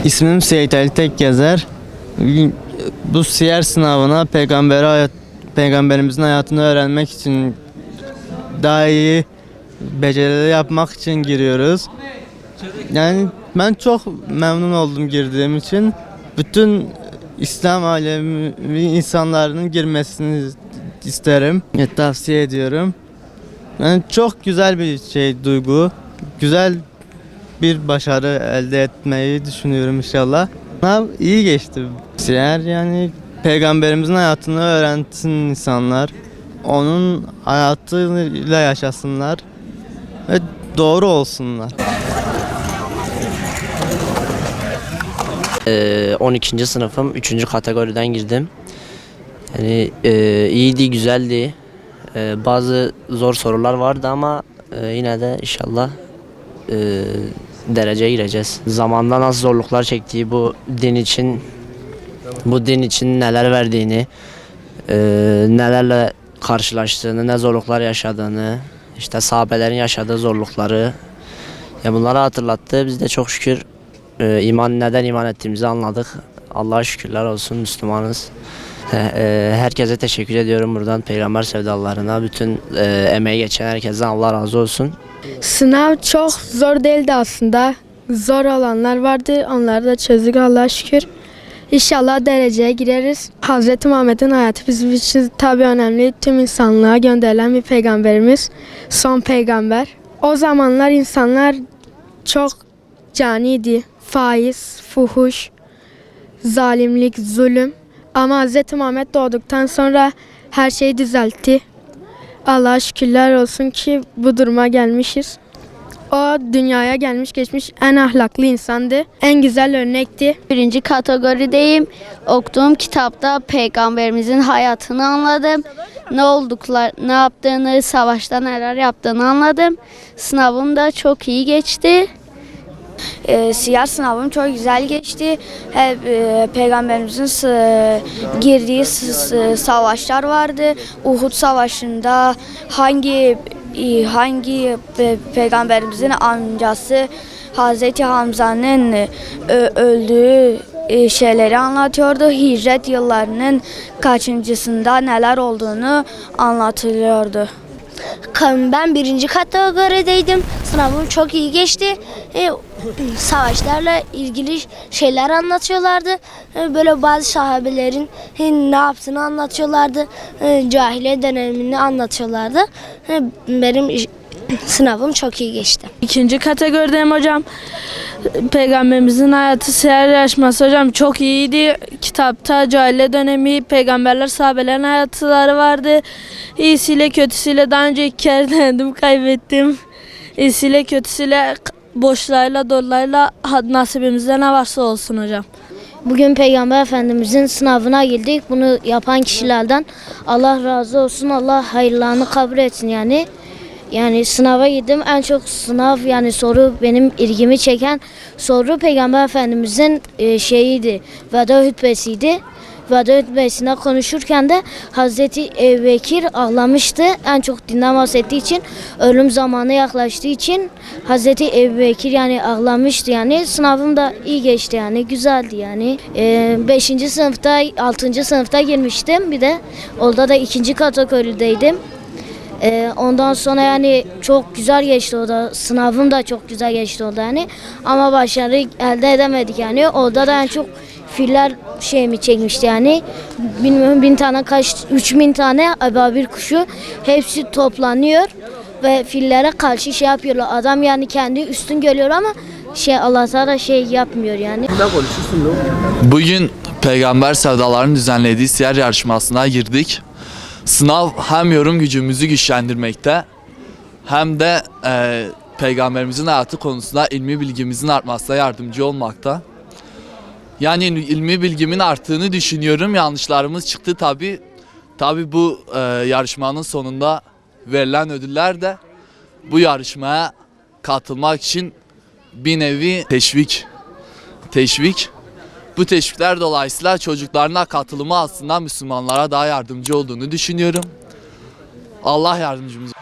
İsmim Seyit Ali Tekgezer. Bu siyer sınavına peygamberimizin hayatını öğrenmek için, daha iyi becerileri yapmak için giriyoruz. Yani ben çok memnun oldum girdiğim için. Bütün İslam alemi insanların girmesini isterim. Tavsiye ediyorum. Yani çok güzel bir duygu. Güzel bir başarı elde etmeyi düşünüyorum inşallah. İyi geçti. Siyer yani peygamberimizin hayatını öğrensin insanlar. Onun hayatıyla yaşasınlar ve doğru olsunlar. 12. sınıfım 3. kategoriden girdim. Yani iyiydi, güzeldi. Bazı zor sorular vardı ama yine de inşallah dereceye gireceğiz. Zamanda nasıl zorluklar çektiği, bu din için neler verdiğini, nelerle karşılaştığını, ne zorluklar yaşadığını, işte sahabelerin yaşadığı zorlukları, ya bunları hatırlattı. Biz de çok şükür neden iman ettiğimizi anladık. Allah'a şükürler olsun, Müslümanız. Herkese teşekkür ediyorum buradan, peygamber sevdalarına, bütün emeği geçen herkesten Allah razı olsun. Sınav çok zor değildi aslında. Zor olanlar vardı, onları da çözdük Allah'a şükür. İnşallah dereceye gireriz. Hz. Muhammed'in hayatı bizim için tabii önemli. Tüm insanlığa gönderilen bir peygamberimiz. Son peygamber. O zamanlar insanlar çok caniydi. Faiz, fuhuş, zalimlik, zulüm. Ama Hz. Muhammed doğduktan sonra her şeyi düzeltti. Allah'a şükürler olsun ki bu duruma gelmişiz. O dünyaya gelmiş geçmiş en ahlaklı insandı. En güzel örnekti. 1. kategorideyim. Okuduğum kitapta peygamberimizin hayatını anladım. Ne yaptığını, savaşta neler yaptığını anladım. Sınavım da çok iyi geçti. Siyer sınavım çok güzel geçti. Peygamberimizin girdiği savaşlar vardı. Uhud Savaşı'nda hangi peygamberimizin amcası Hazreti Hamza'nın öldüğü şeyleri anlatıyordu. Hicret yıllarının kaçıncısında neler olduğunu anlatılıyordu. Ben 1. kategorideydim. Sınavım çok iyi geçti. Savaşlarla ilgili şeyler anlatıyorlardı. Böyle bazı sahabelerin ne yaptığını anlatıyorlardı. Cahiliye dönemini anlatıyorlardı. Benim sınavım çok iyi geçti. 2. kategorideyim hocam. Peygamberimizin hayatı siyer yarışması hocam çok iyiydi. Kitapta cahiliye dönemi, peygamberler, sahabelerin hayatları vardı. İyisiyle kötüsüyle daha önce 2 kere denedim, kaybettim. İyisiyle kötüsüyle, boşlarıyla dolularıyla nasibimizde ne varsa olsun hocam. Bugün Peygamber Efendimizin sınavına girdik. Bunu yapan kişilerden Allah razı olsun. Allah hayırlarını kabul etsin yani. Yani sınava girdim. En çok soru benim ilgimi çeken soru Peygamber Efendimizin şeyiydi. Veda hutbesiydi. Veda hutbesinde konuşurken de Hazreti Ebubekir ağlamıştı. En çok dinden bahsettiği için, ölüm zamanı yaklaştığı için Hazreti Ebubekir yani ağlamıştı yani. Sınavım da iyi geçti yani, güzeldi yani. 5. sınıfta, 6. sınıfta girmiştim. Bir de orada da 2. kategorideydim. Ondan sonra yani çok güzel geçti o da. Sınavım da çok güzel geçti o da yani. Ama başarı elde edemedik yani. Orada da en çok filler mi çekmişti yani. Bilmiyorum 1000 tane 3000 tane ababil kuşu hepsi toplanıyor ve fillere karşı yapıyorlar. Adam yani kendi üstün görüyor ama Allah Teala yapmıyor yani. Bugün Peygamber sevdalarının düzenlediği siyer yarışmasına girdik. Sınav hem yorum gücümüzü güçlendirmekte hem de Peygamberimizin hayatı konusunda ilmi bilgimizin artmasına yardımcı olmakta. Yani ilmi bilgimin arttığını düşünüyorum. Yanlışlarımız çıktı tabi. Tabi bu yarışmanın sonunda verilen ödüller de bu yarışmaya katılmak için bir nevi teşvik. Bu teşvikler dolayısıyla çocuklarına katılımı aslında Müslümanlara daha yardımcı olduğunu düşünüyorum. Allah yardımcımız